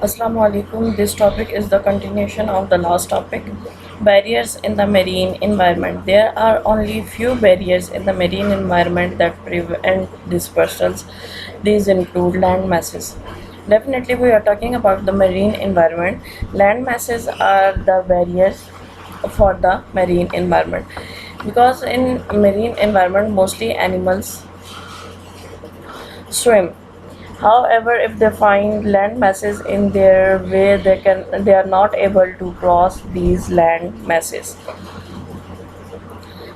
Assalamu alaikum. This topic is the continuation of the last topic, barriers in the marine environment. There are only few barriers in the marine environment that prevent dispersals. These include land masses. Definitely, we are talking about the marine environment. Land masses are the barriers for the marine environment because in marine environment mostly animals swim. However, if they find land masses in their way, they are not able to cross these land masses.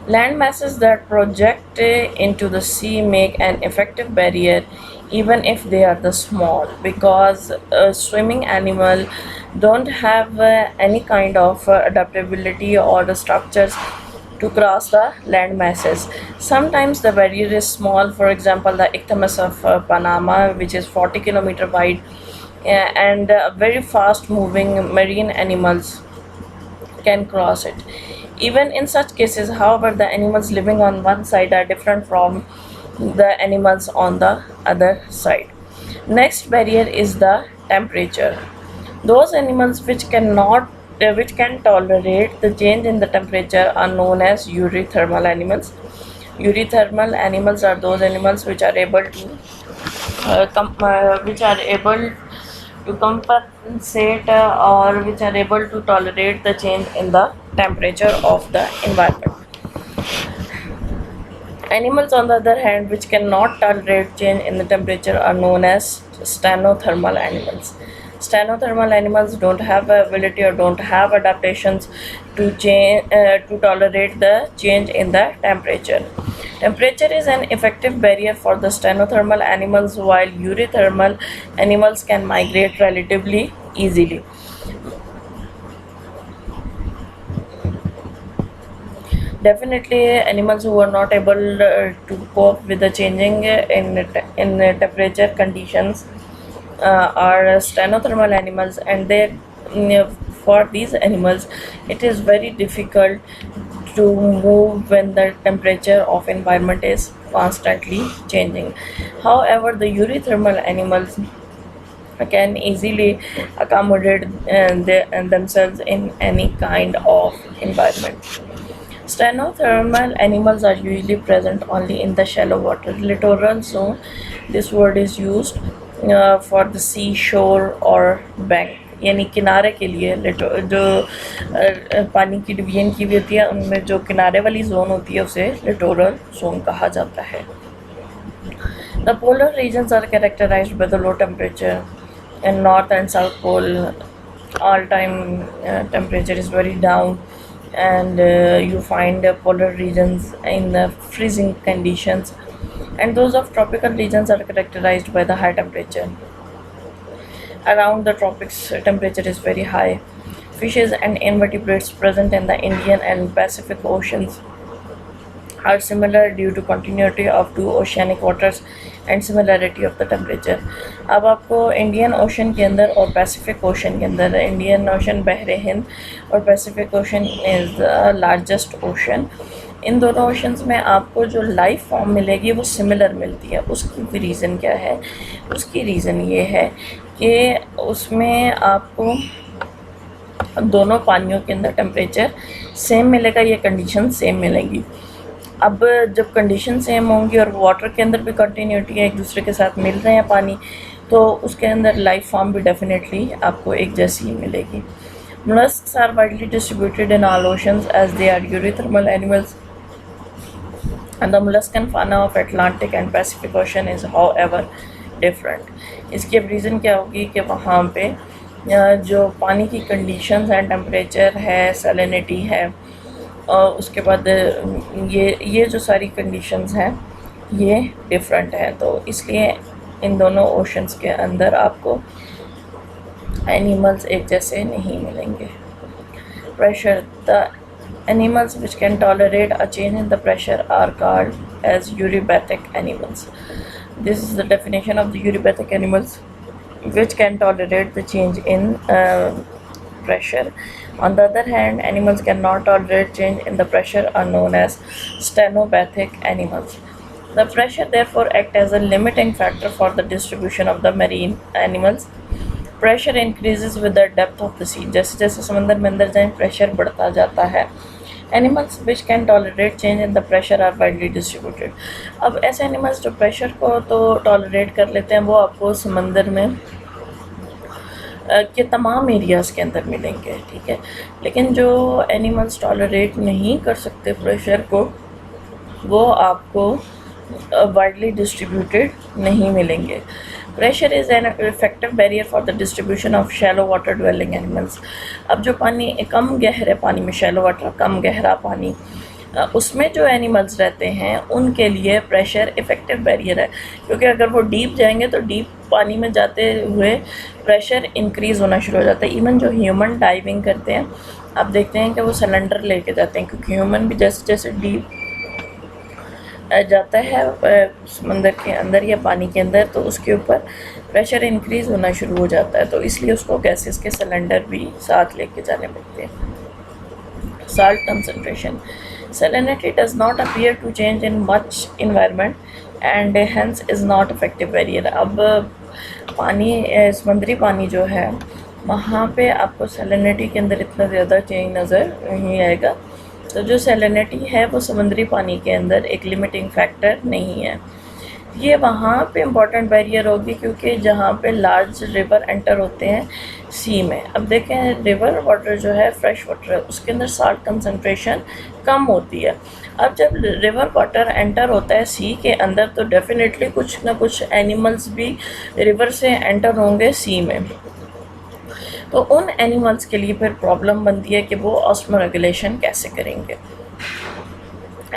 Land masses that project into the sea make an effective barrier even if they are the small, because a swimming animal don't have any kind of adaptability or the structures to cross the land masses. Sometimes the barrier is small. For example, the Isthmus of Panama, which is 40 kilometer wide, and very fast moving marine animals can cross it. Even in such cases, however, the animals living on one side are different from the animals on the other side. Next barrier is the temperature. Those animals which can tolerate the change in the temperature are known as eurythermal animals. Eurythermal animals are those animals which are able to which are able to compensate or which are able to tolerate the change in the temperature of the environment. Animals, on the other hand, which cannot tolerate change in the temperature are known as stenothermal animals. Stenothermal animals don't have the ability or don't have adaptations to tolerate the change in the temperature. Temperature is an effective barrier for the stenothermal animals, while eurythermal animals can migrate relatively easily. Definitely, animals who are not able to cope with the changing in temperature conditions are stenothermal animals, and for these animals it is very difficult to move when the temperature of environment is constantly changing. However, the eurythermal animals can easily accommodate themselves in any kind of environment. Stenothermal animals are usually present only in the shallow water littoral zone. This word is used for the seashore or bank, यानी किनारे के लिए जो पानी की division की भी होती है, उनमें जो किनारे वाली जोन होती है उसे लिटोरल जोन कहा जाता है. The polar regions are characterized by the low temperature. In North and South Pole, all-time temperature is very down, and you find polar regions in the freezing conditions, and those of tropical regions are characterized by the high temperature. Around the tropics, temperature is very high. Fishes and invertebrates present in the Indian and Pacific Oceans are similar due to continuity of two oceanic waters and similarity of the temperature. अब आपको Indian ocean के अंदर और Pacific ocean के अंदर, Indian ocean बहरे हिंद और Pacific ocean is the largest ocean, इन दोनों ओशंस में आपको जो लाइफ फॉर्म मिलेगी वो सिमिलर मिलती है. उसकी भी रीज़न क्या है? उसकी रीज़न ये है कि उसमें आपको दोनों पानियों के अंदर टेम्परेचर सेम मिलेगा, ये कंडीशन सेम मिलेगी. अब जब कंडीशन सेम होंगी और वाटर के अंदर भी कंटिन्यूटी है, एक दूसरे के साथ मिल रहे हैं पानी, तो उसके अंदर लाइफ फॉर्म भी डेफिनेटली आपको एक जैसी ही मिलेगी. Mollusks are widely distributed in all oceans as they are eurythermal animals, and the molluscan fauna of Atlantic and Pacific Ocean is however different. इसकी अब रीज़न क्या होगी कि वहाँ पे जो पानी की कंडीशंस हैं, टेम्परेचर है, सैलिनिटी है, और उसके बाद ये जो सारी कंडीशंस हैं ये डिफरेंट हैं, तो इसलिए इन दोनों ओशंस के अंदर आपको एनिमल्स एक जैसे नहीं मिलेंगे. Pressure. The animals which can tolerate a change in the pressure are called as eurybathic animals. This is the definition of the eurybathic animals, which can tolerate the change in pressure. On the other hand, animals cannot tolerate change in the pressure are known as stenobathic animals. The pressure therefore acts as a limiting factor for the distribution of the marine animals. Pressure increases with the depth of the sea, जैसे जैसे समंदर में अंदर जाएं pressure बढ़ता जाता है। Animals which can tolerate change in the pressure are widely distributed. अब ऐसे एनिमल्स जो प्रेशर को तो टॉलरेट कर लेते हैं वो आपको समंदर में के तमाम एरियाज़ के अंदर मिलेंगे, ठीक है। लेकिन जो एनिमल्स टॉलरेट नहीं कर सकते प्रेशर को, वो आपको वाइडली डिस्ट्रीब्यूटेड नहीं मिलेंगे। Pressure is an effective barrier for the distribution of shallow water dwelling animals. अब जो पानी कम गहरे पानी में, शैलो वाटर कम गहरा पानी, उसमें जो एनिमल्स रहते हैं उनके लिए प्रेशर इफ़ेक्टिव बैरियर है, क्योंकि अगर वो डीप जाएंगे तो डीप पानी में जाते हुए प्रेशर इंक्रीज़ होना शुरू हो जाता है। इवन जो ह्यूमन डाइविंग करते हैं आप देखते हैं कि वो सिलेंडर लेके जाते हैं, क्योंकि ह्यूमन भी जैसे जैसे डीप जाता है समंदर के अंदर या पानी के अंदर तो उसके ऊपर प्रेशर इंक्रीज़ होना शुरू हो जाता है, तो इसलिए उसको गैसेस के सिलेंडर भी साथ लेके जाने पड़ते हैं। Salt concentration, salinity does not appear to change in much environment and hence is not effective barrier। अब पानी समुद्री पानी जो है वहाँ पे आपको salinity के अंदर इतना ज़्यादा चेंज नज़र नहीं आएगा, तो जो salinity है वो समुद्री पानी के अंदर एक लिमिटिंग फैक्टर नहीं है। ये वहाँ पे इम्पॉर्टेंट बैरियर होगी क्योंकि जहाँ पे लार्ज रिवर एंटर होते हैं सी में। अब देखें रिवर वाटर जो है फ्रेश वाटर है, उसके अंदर साल्ट कंसनट्रेशन कम होती है। अब जब रिवर वाटर एंटर होता है सी के अंदर तो डेफिनेटली कुछ ना कुछ एनिमल्स भी रिवर से एंटर होंगे सी में, तो उन एनिमल्स के लिए फिर प्रॉब्लम बनती है कि वो ऑस्मो रेगुलेशन कैसे करेंगे।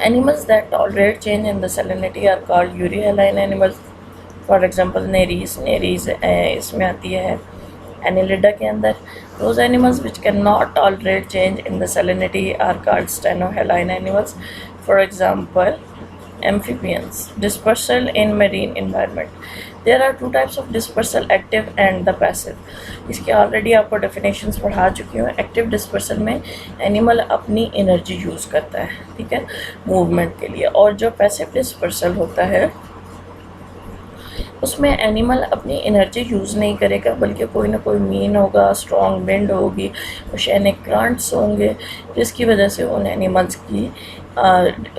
Animals that tolerate change in the salinity are called uri-haline animals. For example, Nereis इसमें आती है एनिलिडा के अंदर। Those animals which cannot tolerate change in the salinity are called stenohaline animals. For example, amphibians. Dispersal in marine environment. There are two types of dispersal, active and the passive. इसके already आपको definitions पढ़ा चुकी हूँ। Active dispersal में animal अपनी energy use करता है, ठीक है, मूवमेंट के लिए, और जो पैसिव डिस्पर्सल होता है उसमें एनिमल अपनी एनर्जी यूज़ नहीं करेगा, बल्कि कोई ना कोई मीन होगा, स्ट्रॉन्ग विंड होगी, ओशियनिक करंट्स होंगे, जिसकी वजह से उन एनिमल्स की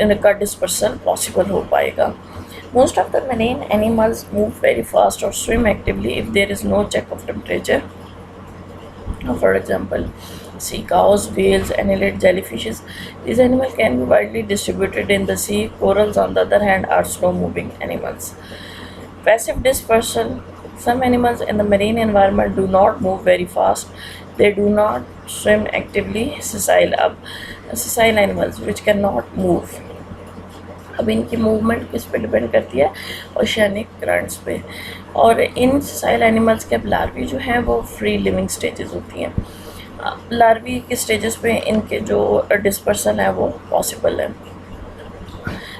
इनका डिस्पर्सल पॉसिबल हो पाएगा। Most of the marine animals move very fast or swim actively if there is no check of temperature. For example, sea cows, whales, annelid, jellyfishes. These animals can be widely distributed in the sea. Corals, on the other hand, are slow-moving animals. Passive dispersal. Some animals in the marine environment do not move very fast. They do not swim actively. Sessile animals which cannot move. अब इनकी movement किस पे depend करती है, oceanic currents पे। और इन ससाइल animals के larvae जो हैं वो फ्री लिविंग स्टेजेस होती हैं। लार्वी के स्टेजेस पे इनके जो डिस्पर्सन है वो पॉसिबल है।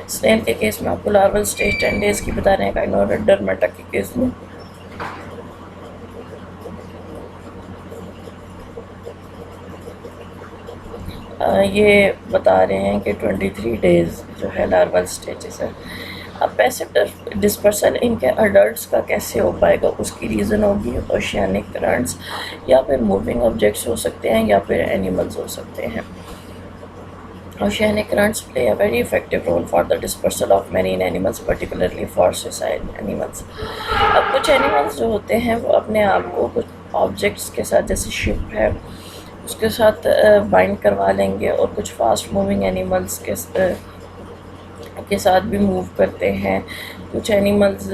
स्नेल के केस में आपको लार्वल स्टेज 10 डेज़ की बता रहे हैं, काइनोडर्मेटा के केस में ये बता रहे हैं कि 23 डेज़ जो है लार्वल स्टेजेस है। अब पैसिव डिस्पर्सल इनके अडल्ट्स का कैसे हो पाएगा, उसकी रीज़न होगी ओशियनिक करंट्स, या फिर मूविंग ऑब्जेक्ट्स हो सकते हैं या फिर एनिमल्स हो सकते हैं। Oceanic currents play a very effective role for the dispersal of marine animals, particularly for sessile animals. अब कुछ एनिमल्स जो होते हैं वो अपने आप को कुछ ऑब्जेक्ट्स के साथ, जैसे शिप है उसके साथ बाइंड करवा लेंगे, और कुछ फास्ट मूविंग एनिमल्स के साथ भी मूव करते हैं। कुछ animals,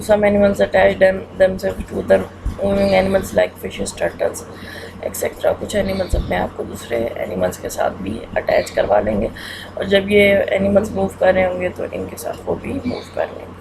some animals attach themselves to the moving animals like fishes, turtles, etcetera. कुछ एनिमल्स अपने आप को दूसरे एनिमल्स के साथ भी अटैच करवा लेंगे, और जब ये एनिमल्स मूव कर रहे होंगे तो इनके साथ वो भी मूव कर लेंगे।